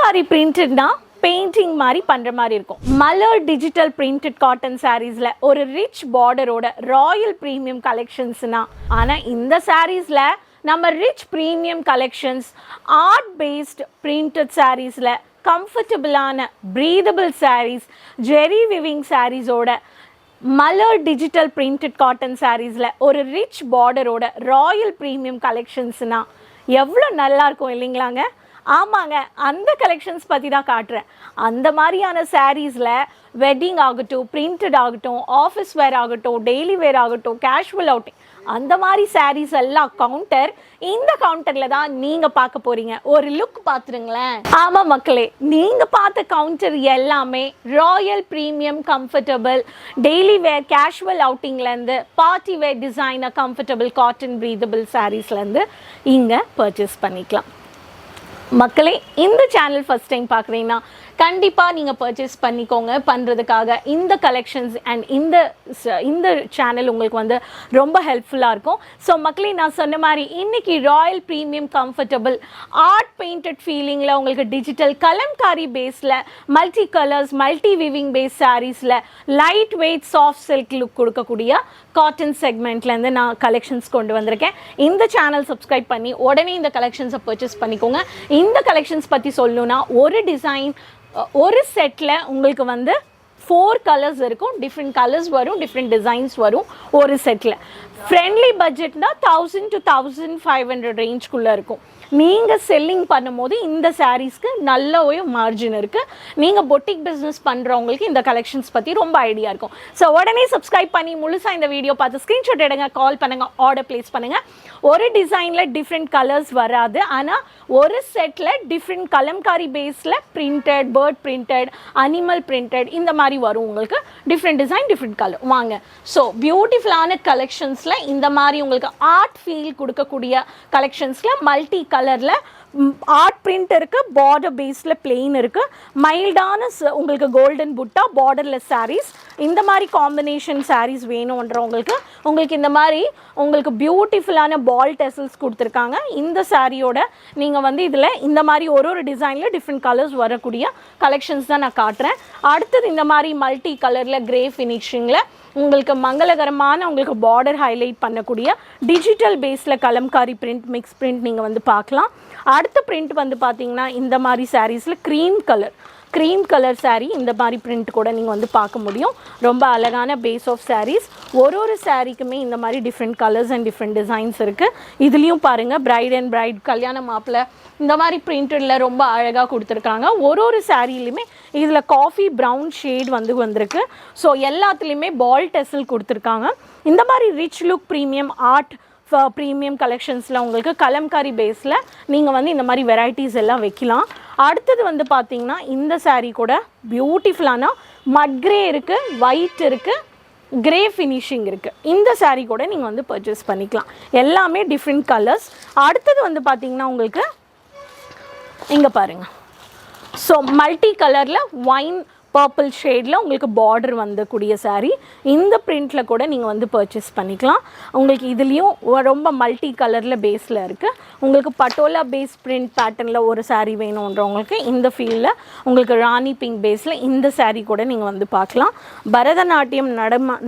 Kalamkari பிரிண்டட்னா painting மாதிரி பண்ணுற மாதிரி இருக்கும். மலர் டிஜிட்டல் பிரிண்டட் காட்டன் சாரீஸில் ஒரு ரிச் பார்டரோட ராயல் ப்ரீமியம் கலெக்ஷன்ஸ்னா, ஆனால் இந்த சாரீஸில் நம்ம rich premium collections art based printed சாரீஸில் கம்ஃபர்டபுளான ப்ரீதபிள் சாரீஸ் ஜெரி விவிங் சாரீஸோட மலர் டிஜிட்டல் பிரிண்டட் காட்டன் சாரீஸில் ஒரு ரிச் பார்டரோட ராயல் ப்ரீமியம் கலெக்ஷன்ஸ்னா எவ்வளோ நல்லாயிருக்கும் இல்லைங்களாங்க? ஆமாங்க, அந்த கலெக்ஷன்ஸ் பற்றி தான் காட்டுறேன். அந்த மாதிரியான சாரீஸில் வெட்டிங் ஆகட்டும், பிரிண்டட் ஆகட்டும், ஆஃபீஸ் வேர் ஆகட்டும், டெய்லி வேர் ஆகட்டும், கேஷுவல் அவுட்டிங், அந்த மாதிரி சாரீஸ் எல்லாம் இந்த கவுண்டரில் தான் நீங்கள் பார்க்க போகிறீங்க. ஒரு லுக் பார்த்துருங்களேன். ஆமாம் மக்களே, நீங்கள் பார்த்த கவுண்டர் எல்லாமே royal premium comfortable daily wear casual அவுட்டிங்லேருந்து party wear designer comfortable cotton breathable சாரீஸ்லேருந்து இங்கே பர்ச்சேஸ் பண்ணிக்கலாம். மக்களே, இந்த சேனல் ஃபஸ்ட் டைம் பார்க்குறீங்கன்னா கண்டிப்பாக நீங்கள் பர்ச்சேஸ் பண்ணிக்கோங்க. பண்ணுறதுக்காக இந்த கலெக்ஷன்ஸ் அண்ட் இந்த சேனல் உங்களுக்கு ரொம்ப ஹெல்ப்ஃபுல்லாக இருக்கும். ஸோ மக்களே, நான் சொன்ன மாதிரி இன்றைக்கி royal premium comfortable art painted ஃபீலிங்கில் உங்களுக்கு டிஜிட்டல் கலம்காரி பேஸில் multi colours multi weaving base சாரீஸில் light weight soft silk look கொடுக்கக்கூடிய காட்டன் செக்மெண்ட்லேருந்து நான் கலெக்ஷன்ஸ் கொண்டு வந்திருக்கேன். இந்த சேனல் சப்ஸ்கிரைப் பண்ணி உடனே இந்த கலெக்ஷன்ஸை பர்ச்சேஸ் பண்ணிக்கோங்க. இந்த கலெக்ஷன்ஸ் பற்றி சொல்லணுன்னா, ஒரு டிசைன் ஒரு செட்டில் உங்களுக்கு 4 கலர்ஸ் இருக்கும். டிஃப்ரெண்ட் கலர்ஸ் வரும், டிஃப்ரெண்ட் டிசைன்ஸ் வரும் ஒரு செட்டில். ஃப்ரெண்ட்லி பட்ஜெட்னா 1000 to 1500 ரேஞ்ச்குள்ளே இருக்கும். நீங்கள் செல்லிங் பண்ணும்போது இந்த சாரீஸ்க்கு நல்ல ஒரு மார்ஜின் இருக்குது. நீங்கள் பொட்டிக் பிஸ்னஸ் பண்ணுறவங்களுக்கு இந்த கலெக்ஷன்ஸ் பற்றி ரொம்ப ஐடியா இருக்கும். ஸோ உடனே சப்ஸ்கிரைப் பண்ணி முழுசாக இந்த வீடியோ பார்த்து ஸ்க்ரீன்ஷாட் எடுங்க, கால் பண்ணுங்கள், ஆர்டர் ப்ளேஸ் பண்ணுங்கள். ஒரு டிசைனில் டிஃப்ரெண்ட் கலர்ஸ் வராது, ஆனால் ஒரு செட்டில் டிஃப்ரெண்ட் கலம்காரி பேஸில் printed, bird printed, animal printed, இந்த மாதிரி வரும். உங்களுக்கு டிஃப்ரெண்ட் டிசைன், டிஃப்ரெண்ட் கலர். வாங்க. ஸோ பியூட்டிஃபுல்லான கலெக்ஷன்ஸில் இந்த மாதிரி உங்களுக்கு ஆர்ட் ஃபீல் கொடுக்கக்கூடிய கலெக்ஷன்ஸில் மல்டி கலரில் ஆர்ட் பிரிண்ட் இருக்குது, பார்டர் பேஸில் பிளெயின் இருக்குது, மைல்டான உங்களுக்கு கோல்டன் புட்டா பார்டர்லெஸ் சாரீஸ். இந்த மாதிரி காம்பினேஷன் சாரீஸ் வேணுன்றவங்களுக்கு இந்த மாதிரி உங்களுக்கு பியூட்டிஃபுல்லான பால் டெசல்ஸ் கொடுத்துருக்காங்க. இந்த சாரியோட நீங்கள் இதில் இந்த மாதிரி ஒரு டிசைனில் டிஃப்ரெண்ட் கலர்ஸ் வரக்கூடிய கலெக்ஷன்ஸ் தான் நான் காட்டுறேன். அடுத்தது இந்த மாதிரி மல்டி கலரில் கிரே ஃபினிஷிங்கில் உங்களுக்கு மங்களகரமான உங்களுக்கு பார்டர் ஹைலைட் பண்ணக்கூடிய டிஜிட்டல் பேஸில் கலம்காரி பிரிண்ட், மிக்ஸ் பிரிண்ட் நீங்கள் பார்க்கலாம். அடுத்த பிரிண்ட் பார்த்தீங்கன்னா இந்த மாதிரி சாரீஸில் க்ரீம் கலர் சாரீ, இந்த மாதிரி பிரிண்ட் கூட நீங்கள் பார்க்க முடியும். ரொம்ப அழகான பேஸ் ஆஃப் சாரீஸ். ஒரு சாரீக்குமே இந்த மாதிரி different colours and different designs இருக்குது. இதுலேயும் பாருங்கள், பிரைட் கல்யாண மாப்பிள்ளை இந்த மாதிரி பிரிண்டடில் ரொம்ப அழகாக கொடுத்துருக்காங்க. ஒரு சாரீலையுமே இதில் காஃபி ப்ரௌன் ஷேட் வந்திருக்கு. ஸோ எல்லாத்துலேயுமே பால் டெசல் கொடுத்துருக்காங்க. இந்த மாதிரி rich look premium art premium கலெக்ஷன்ஸில் உங்களுக்கு கலம்காரி பேஸில் நீங்கள் இந்த மாதிரி வெரைட்டிஸ் எல்லாம் வைக்கலாம். அடுத்தது பார்த்தீங்கன்னா இந்த சாரீ கூட பியூட்டிஃபுல்லான மட் கிரே இருக்குது, ஒயிட் இருக்குது, கிரே ஃபினிஷிங் இருக்குது. இந்த சாரீ கூட நீங்கள் பர்ச்சேஸ் பண்ணிக்கலாம். எல்லாமே டிஃப்ரெண்ட் கலர்ஸ். அடுத்தது பார்த்தீங்கன்னா உங்களுக்கு இங்கே பாருங்கள். ஸோ மல்டி கலரில் ஒயின் பர்பிள் ஷேடில் உங்களுக்கு பார்டர் வந்தக்கூடிய சாரீ. இந்த பிரிண்டில் கூட நீங்கள் பர்ச்சேஸ் பண்ணிக்கலாம். உங்களுக்கு இதுலேயும் ரொம்ப மல்டி கலரில் பேஸில் இருக்குது. உங்களுக்கு பட்டோலா பேஸ் பிரிண்ட் பேட்டர்னில் ஒரு சாரீ வேணுன்றவங்களுக்கு இந்த ஃபீல்டில் உங்களுக்கு ராணி பிங்க் பேஸில் இந்த சாரீ கூட நீங்கள் பார்க்கலாம். பரதநாட்டியம்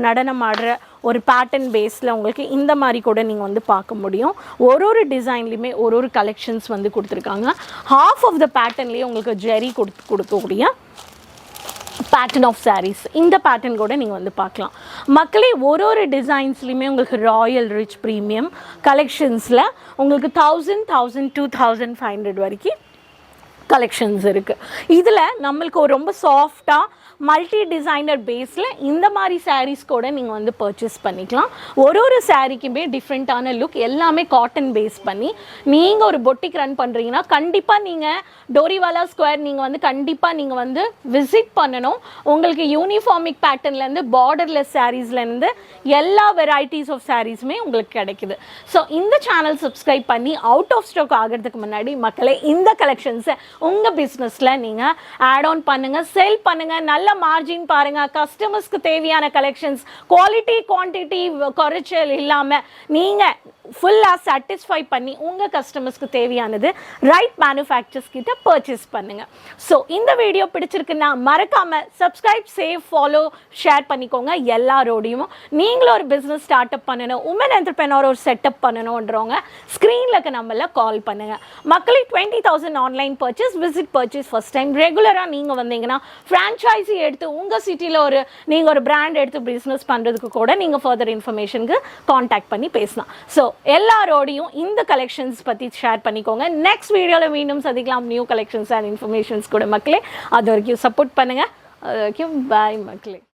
நடனம் ஆடுற ஒரு பேட்டர்ன் பேஸில் உங்களுக்கு இந்த மாதிரி கூட நீங்கள் பார்க்க முடியும். ஒரு டிசைன்லேயுமே ஒரு கலெக்ஷன்ஸ் கொடுத்துருக்காங்க. ஹாஃப் ஆஃப் த பேட்டர்ன்லேயே உங்களுக்கு ஜெரி கொடுக்கக்கூடிய பேட்டர்ன் ஆஃப் சாரீஸ். இந்த பேட்டர்ன் கூட நீங்கள் பார்க்கலாம். மக்களே, ஒரு டிசைன்ஸ்லையுமே உங்களுக்கு ராயல் ரிச் ப்ரீமியம் கலெக்ஷன்ஸில் உங்களுக்கு 1000, 2500 வரைக்கும் கலெக்ஷன்ஸ் இருக்குது. இதில் நம்மளுக்கு ரொம்ப சாஃப்டாக மல்டி டிசைனர் பேஸில் இந்த மாதிரி சாரீஸ் கூட நீங்கள் பர்ச்சேஸ் பண்ணிக்கலாம். ஒரு சாரீக்குமே டிஃப்ரெண்ட்டான லுக், எல்லாமே காட்டன் பேஸ் பண்ணி நீங்கள் ஒரு பொட்டிக் ரன் பண்ணுறீங்கன்னா கண்டிப்பாக நீங்கள் டோரிவாலா ஸ்கொயர் நீங்கள் கண்டிப்பாக நீங்கள் விசிட் பண்ணணும். உங்களுக்கு யூனிஃபார்மிக் பேட்டர்ன்லேருந்து பார்டர்லெஸ் சாரீஸ்லேருந்து எல்லா வெரைட்டிஸ் ஆஃப் சாரீஸுமே உங்களுக்கு கிடைக்குது. ஸோ இந்த சேனல் சப்ஸ்கிரைப் பண்ணி அவுட் ஆஃப் ஸ்டாக் ஆகிறதுக்கு முன்னாடி மக்களே இந்த கலெக்ஷன்ஸை உங்கள் பிஸ்னஸில் நீங்கள் ஆட் ஆன் பண்ணுங்கள், செல் பண்ணுங்கள். நல்ல நல்ல மார்ஜின் பாருங்க, கஸ்டமர்ஸ்க்கு தேவையான கலெக்ஷன்ஸ், குவாலிட்டி குவான்டிட்டி குறைச்சல் இல்லாமல் நீங்கள் ஃபுல்லாக சாட்டிஸ்ஃபை பண்ணி உங்கள் கஸ்டமர்ஸ்க்கு தேவையானது ரைட் மேனுஃபேக்சர்ஸ் கிட்ட பர்ச்சேஸ் பண்ணுங்கள். ஸோ இந்த வீடியோ பிடிச்சிருக்குன்னா மறக்காமல் சப்ஸ்கிரைப், சேவ், ஃபாலோ, ஷேர் பண்ணிக்கோங்க எல்லாரோடையும். நீங்களும் ஒரு பிஸ்னஸ் ஸ்டார்ட் அப் பண்ணணும், உமன் என்டர்பிரனர் ஒரு செட்டப் பண்ணணுன்றவங்க ஸ்க்ரீனில் இருக்க நம்பரில் கால் பண்ணுங்கள். மக்களே 20,000 online purchase, visit purchase first time. ரெகுலராக நீங்கள் வந்தீங்கன்னா ஃப்ரான்ச்சைசி எடுத்து உங்கள் சிட்டியில் நீங்கள் ஒரு பிராண்ட் எடுத்து பிஸ்னஸ் பண்ணுறதுக்கு கூட நீங்கள் ஃபர்தர் இன்ஃபர்மேஷனுக்கு காண்டாக்ட் பண்ணி பேசலாம். ஸோ எல்லாரோடையும் இந்த கலெக்ஷன்ஸ் பற்றி ஷேர் பண்ணிக்கோங்க. நெக்ஸ்ட் வீடியோவில் மீண்டும் சந்திக்கலாம் நியூ கலெக்ஷன்ஸ் அண்ட் இன்ஃபர்மேஷன்ஸ் கூட மக்களே. அது வரைக்கும் சப்போர்ட் பண்ணுங்கள். அது வரைக்கும் பாய் மக்களே.